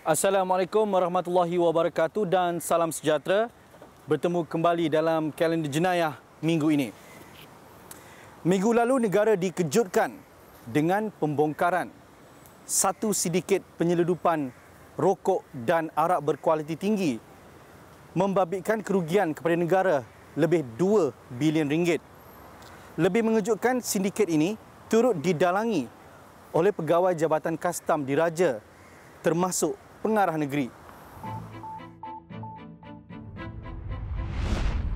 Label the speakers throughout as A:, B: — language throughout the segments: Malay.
A: Assalamualaikum warahmatullahi wabarakatuh dan salam sejahtera. Bertemu kembali dalam kalender jenayah minggu ini. Minggu lalu negara dikejutkan dengan pembongkaran satu sindiket penyeludupan rokok dan arak berkualiti tinggi, membabitkan kerugian kepada negara lebih 2 bilion ringgit. Lebih mengejutkan, sindiket ini turut didalangi oleh pegawai Jabatan Kastam Diraja termasuk pengarah negeri.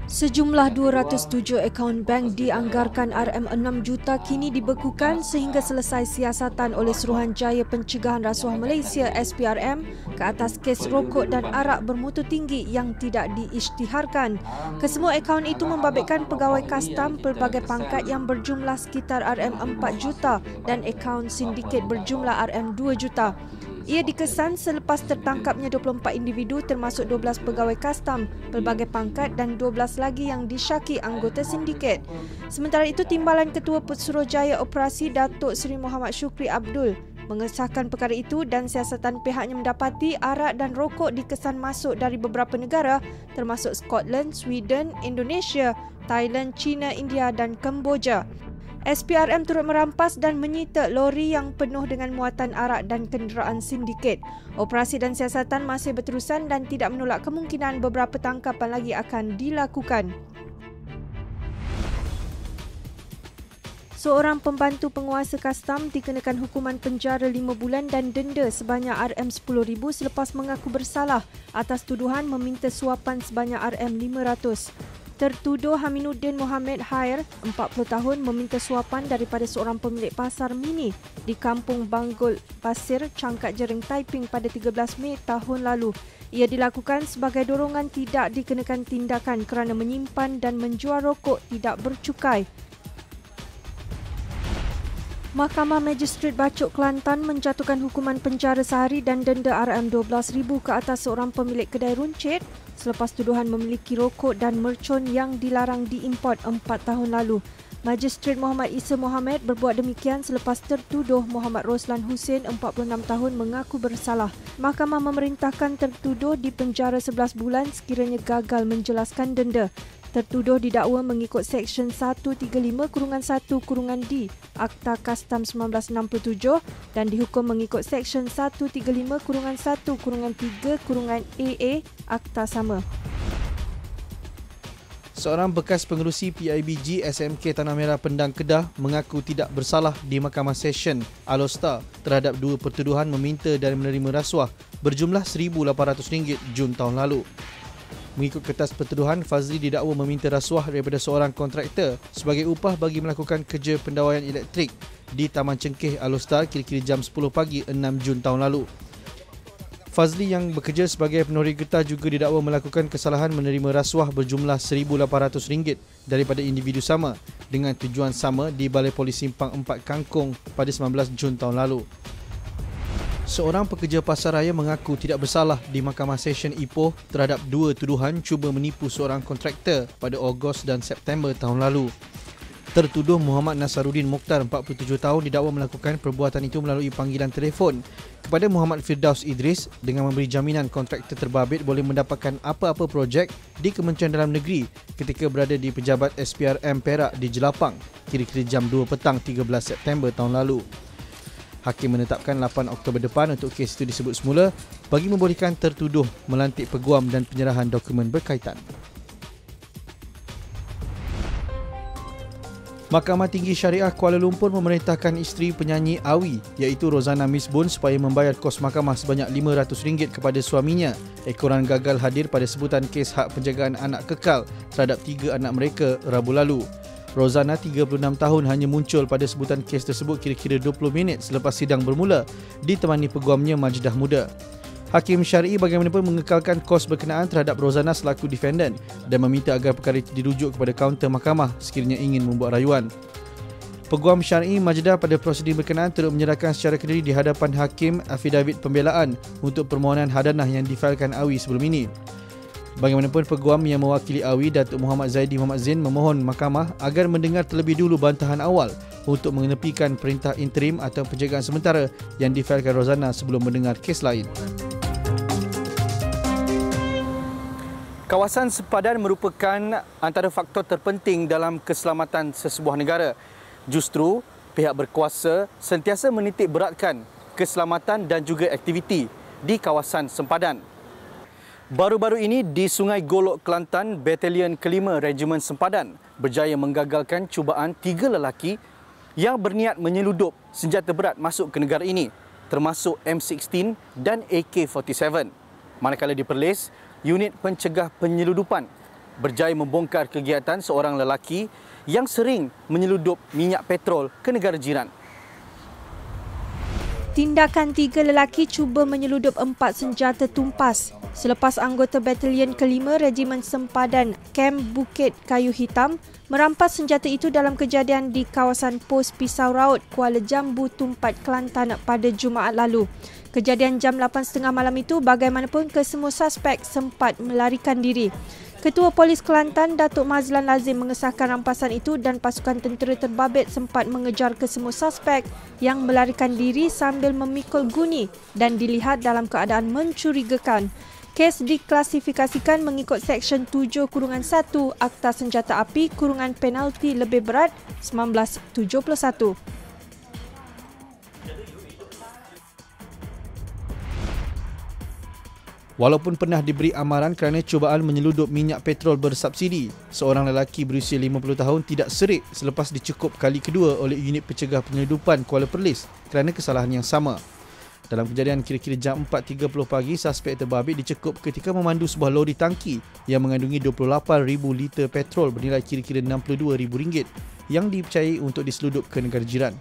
B: Sejumlah 207 akaun bank dianggarkan RM6 juta kini dibekukan sehingga selesai siasatan oleh Suruhanjaya Pencegahan Rasuah Malaysia SPRM ke atas kes rokok dan arak bermutu tinggi yang tidak diisytiharkan. Kesemua akaun itu membabitkan pegawai kastam pelbagai pangkat yang berjumlah sekitar RM4 juta dan akaun sindiket berjumlah RM2 juta. Ia dikesan selepas tertangkapnya 24 individu termasuk 12 pegawai kastam, pelbagai pangkat dan 12 lagi yang disyaki anggota sindiket. Sementara itu, Timbalan Ketua Suruhanjaya Operasi Datuk Seri Muhammad Syukri Abdul mengesahkan perkara itu dan siasatan pihaknya mendapati arak dan rokok dikesan masuk dari beberapa negara termasuk Scotland, Sweden, Indonesia, Thailand, China, India dan Kemboja. SPRM turut merampas dan menyita lori yang penuh dengan muatan arak dan kenderaan sindiket. Operasi dan siasatan masih berterusan dan tidak menolak kemungkinan beberapa tangkapan lagi akan dilakukan. Seorang pembantu penguasa kastam dikenakan hukuman penjara 5 bulan dan denda sebanyak RM10,000 selepas mengaku bersalah atas tuduhan meminta suapan sebanyak RM500. Tertuduh Haminuddin Mohamed Hair, 40 tahun, meminta suapan daripada seorang pemilik pasar mini di Kampung Banggul Pasir, Cangkat Jering, Taiping pada 13 Mei tahun lalu. Ia dilakukan sebagai dorongan tidak dikenakan tindakan kerana menyimpan dan menjual rokok tidak bercukai. Mahkamah Magistrate Bacok Kelantan menjatuhkan hukuman penjara sehari dan denda RM12,000 ke atas seorang pemilik kedai runcit selepas tuduhan memiliki rokok dan mercon yang dilarang diimport 4 tahun lalu. Magistrate Muhammad Isa Mohamed berbuat demikian selepas tertuduh Muhammad Roslan Hussein, 46 tahun, mengaku bersalah. Mahkamah memerintahkan tertuduh dipenjara 11 bulan sekiranya gagal menjelaskan denda. Tertuduh didakwa mengikut Seksyen 135-1-D Akta Kastam 1967 dan dihukum mengikut Seksyen 135-1-3-AA Akta sama.
C: Seorang bekas pengerusi PIBG SMK Tanah Merah Pendang Kedah mengaku tidak bersalah di Mahkamah Session Alor terhadap 2 pertuduhan meminta dan menerima rasuah berjumlah RM1,800 Jun tahun lalu. Mengikut kertas pertuduhan, Fazli didakwa meminta rasuah daripada seorang kontraktor sebagai upah bagi melakukan kerja pendawaian elektrik di Taman Cengkeh Alor kira-kira jam 10 pagi 6 Jun tahun lalu. Fazli yang bekerja sebagai penori getah juga didakwa melakukan kesalahan menerima rasuah berjumlah RM1,800 daripada individu sama dengan tujuan sama di Balai Polis Simpang 4 Kangkung pada 19 Jun tahun lalu. Seorang pekerja pasaraya mengaku tidak bersalah di Mahkamah Session Ipoh terhadap 2 tuduhan cuba menipu seorang kontraktor pada Ogos dan September tahun lalu. Tertuduh Muhammad Nasaruddin Mokhtar, 47 tahun, didakwa melakukan perbuatan itu melalui panggilan telefon kepada Muhammad Firdaus Idris dengan memberi jaminan kontraktor terbabit boleh mendapatkan apa-apa projek di Kementerian Dalam Negeri ketika berada di pejabat SPRM Perak di Jelapang kira-kira jam 2 petang 13 September tahun lalu. Hakim menetapkan 8 Oktober depan untuk kes itu disebut semula bagi membolehkan tertuduh melantik peguam dan penyerahan dokumen berkaitan. Mahkamah Tinggi Syariah Kuala Lumpur memerintahkan isteri penyanyi Awi iaitu Rozana Misbun supaya membayar kos mahkamah sebanyak RM500 kepada suaminya ekoran gagal hadir pada sebutan kes hak penjagaan anak kekal terhadap 3 anak mereka Rabu lalu. Rozana, 36 tahun, hanya muncul pada sebutan kes tersebut kira-kira 20 minit selepas sidang bermula ditemani peguamnya Majdah Muda. Hakim Syar'i bagaimanapun mengekalkan kos berkenaan terhadap Rozana selaku defendant dan meminta agar perkara itu dirujuk kepada kaunter mahkamah sekiranya ingin membuat rayuan. Peguam Syar'i Majdah pada prosedur berkenaan turut menyerahkan secara kendiri di hadapan hakim afidavit pembelaan untuk permohonan hadanah yang difailkan Awi sebelum ini. Bagaimanapun, peguam yang mewakili Awi, Datuk Muhammad Zaidi Muhammad Zain, memohon mahkamah agar mendengar terlebih dulu bantahan awal untuk mengenepikan perintah interim atau penjagaan sementara yang difailkan Rozana sebelum mendengar kes lain.
A: Kawasan sempadan merupakan antara faktor terpenting dalam keselamatan sesebuah negara. Justru, pihak berkuasa sentiasa menitik beratkan keselamatan dan juga aktiviti di kawasan sempadan. Baru-baru ini di Sungai Golok, Kelantan, Batalion Kelima Regimen Sempadan berjaya menggagalkan cubaan 3 lelaki yang berniat menyeludup senjata berat masuk ke negara ini, termasuk M16 dan AK-47. Manakala di Perlis, unit pencegah penyeludupan berjaya membongkar kegiatan seorang lelaki yang sering menyeludup minyak petrol ke negara jiran.
B: Tindakan 3 lelaki cuba menyeludup 4 senjata tumpas selepas anggota Batalion Kelima Regimen Sempadan Kem Bukit Kayu Hitam merampas senjata itu dalam kejadian di kawasan Pos Pisau Raut, Kuala Jambu, Tumpat, Kelantan pada Jumaat lalu. Kejadian jam 8.30 malam itu bagaimanapun kesemua suspek sempat melarikan diri. Ketua Polis Kelantan, Datuk Mazlan Lazim mengesahkan rampasan itu dan pasukan tentera terbabit sempat mengejar kesemua suspek yang melarikan diri sambil memikul guni dan dilihat dalam keadaan mencurigakan. Kes diklasifikasikan mengikut Seksyen 7-1 Akta Senjata Api kurungan penalti lebih berat 1971.
C: Walaupun pernah diberi amaran kerana cubaan menyeludup minyak petrol bersubsidi, seorang lelaki berusia 50 tahun tidak serik selepas dicukup kali kedua oleh unit pencegah penyeludupan Kuala Perlis kerana kesalahan yang sama. Dalam kejadian kira-kira jam 4.30 pagi, suspek terbabit dicukup ketika memandu sebuah lori tangki yang mengandungi 28,000 liter petrol bernilai kira-kira RM62,000 yang dipercayai untuk diseludup ke negara jiran.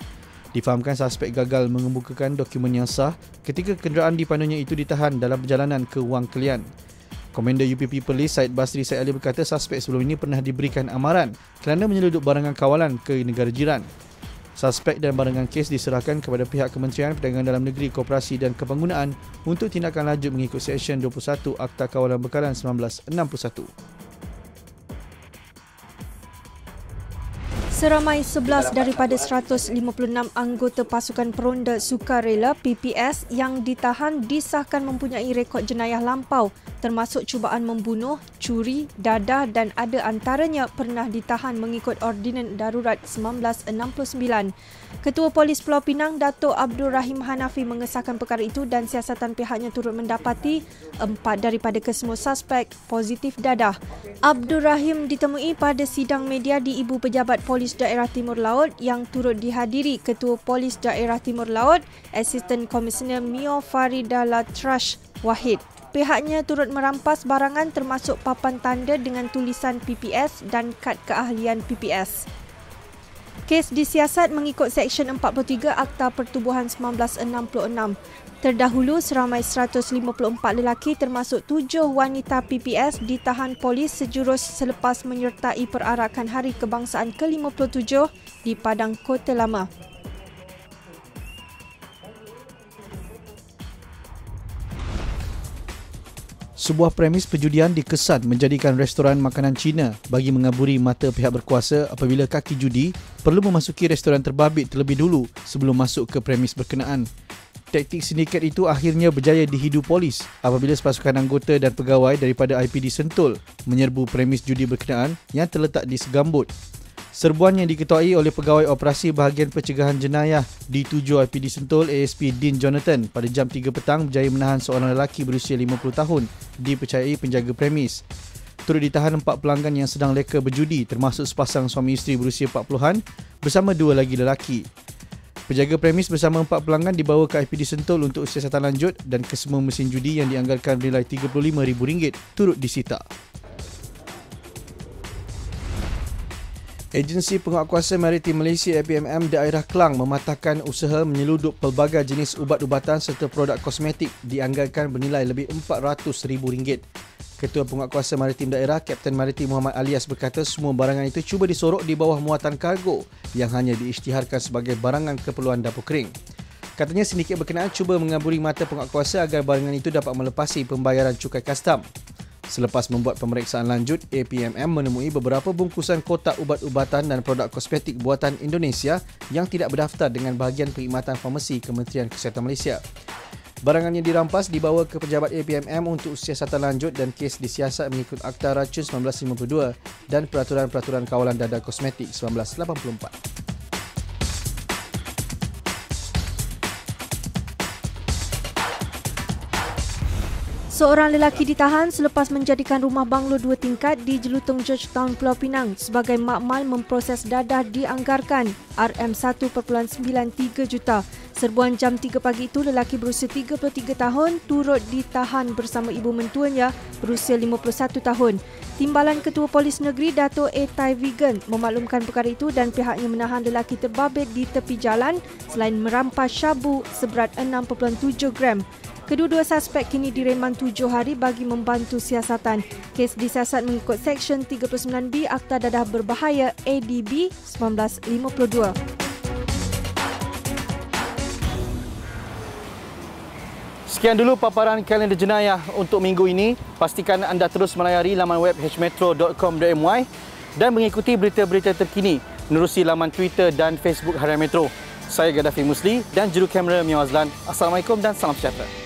C: Difahamkan suspek gagal mengemukakan dokumen yang sah ketika kenderaan dipandunya itu ditahan dalam perjalanan ke Wang Kelian. Komander UPP Perlis Syed Basri Syed Ali berkata suspek sebelum ini pernah diberikan amaran kerana menyeludup barangan kawalan ke negara jiran. Suspek dan barangan kes diserahkan kepada pihak Kementerian Perdagangan Dalam Negeri, Koperasi dan Kepenggunaan untuk tindakan lanjut mengikut Seksyen 21 Akta Kawalan Bekalan 1961.
B: Seramai 11 daripada 156 anggota pasukan peronda sukarela PPS yang ditahan disahkan mempunyai rekod jenayah lampau termasuk cubaan membunuh, curi, dadah dan ada antaranya pernah ditahan mengikut Ordinan Darurat 1969. Ketua Polis Pulau Pinang, Datuk Abdul Rahim Hanafi mengesahkan perkara itu dan siasatan pihaknya turut mendapati 4 daripada kesemua suspek positif dadah. Abdul Rahim ditemui pada sidang media di Ibu Pejabat Polis Daerah Timur Laut yang turut dihadiri Ketua Polis Daerah Timur Laut, Assistant Commissioner Mio Farida Latrash Wahid. Pihaknya turut merampas barangan termasuk papan tanda dengan tulisan PPS dan kad keahlian PPS. Kes disiasat mengikut Seksyen 43 Akta Pertubuhan 1966. Terdahulu, seramai 154 lelaki termasuk 7 wanita PPS ditahan polis sejurus selepas menyertai perarakan Hari Kebangsaan ke-57 di Padang Kota Lama.
C: Sebuah premis perjudian dikesan menjadikan restoran makanan Cina bagi mengaburi mata pihak berkuasa apabila kaki judi perlu memasuki restoran terbabit terlebih dulu sebelum masuk ke premis berkenaan. Taktik sindiket itu akhirnya berjaya dihidu polis apabila sepasukan anggota dan pegawai daripada IPD Sentul menyerbu premis judi berkenaan yang terletak di Segambut. Serbuan yang diketuai oleh Pegawai Operasi Bahagian Pencegahan Jenayah di 7 IPD Sentul ASP Dean Jonathan pada jam 3 petang berjaya menahan seorang lelaki berusia 50 tahun dipercayai penjaga premis. Turut ditahan 4 pelanggan yang sedang leka berjudi termasuk sepasang suami isteri berusia 40-an bersama 2 lagi lelaki. Penjaga premis bersama 4 pelanggan dibawa ke IPD Sentul untuk siasatan lanjut dan kesemua mesin judi yang dianggarkan bernilai RM35,000 turut disita. Agensi Penguatkuasa Maritim Malaysia APMM Daerah Klang mematahkan usaha menyeludup pelbagai jenis ubat-ubatan serta produk kosmetik dianggarkan bernilai lebih RM400,000. Ketua Penguatkuasa Maritim Daerah Kapten Maritim Muhammad Alias berkata semua barangan itu cuba disorok di bawah muatan kargo yang hanya diisytiharkan sebagai barangan keperluan dapur kering. Katanya sindiket berkenaan cuba mengaburi mata penguatkuasa agar barangan itu dapat melepasi pembayaran cukai kastam. Selepas membuat pemeriksaan lanjut, APMM menemui beberapa bungkusan kotak ubat-ubatan dan produk kosmetik buatan Indonesia yang tidak berdaftar dengan bahagian perkhidmatan farmasi Kementerian Kesihatan Malaysia. Barangan yang dirampas dibawa ke pejabat APMM untuk siasatan lanjut dan kes disiasat mengikut Akta Racun 1952 dan Peraturan-Peraturan Kawalan Dadar Kosmetik 1984.
B: Seorang lelaki ditahan selepas menjadikan rumah banglo 2 tingkat di Jelutong Georgetown, Pulau Pinang sebagai makmal memproses dadah dianggarkan RM1.93 juta. Serbuan jam 3 pagi itu, lelaki berusia 33 tahun turut ditahan bersama ibu mentuanya berusia 51 tahun. Timbalan Ketua Polis Negeri Dato' A. Tai Vigan memaklumkan perkara itu dan pihaknya menahan lelaki terbabit di tepi jalan selain merampas syabu seberat 6.7 gram. Kedua-dua suspek kini direman 7 hari bagi membantu siasatan. Kes disiasat mengikut Seksyen 39B Akta Dadah Berbahaya ADB 1952.
A: Sekian dulu paparan kalender jenayah untuk minggu ini. Pastikan anda terus melayari laman web hmetro.com.my dan mengikuti berita-berita terkini menerusi laman Twitter dan Facebook Harian Metro. Saya Gaddafi Musli dan juru kamera Mia Azlan. Assalamualaikum dan salam sejahtera.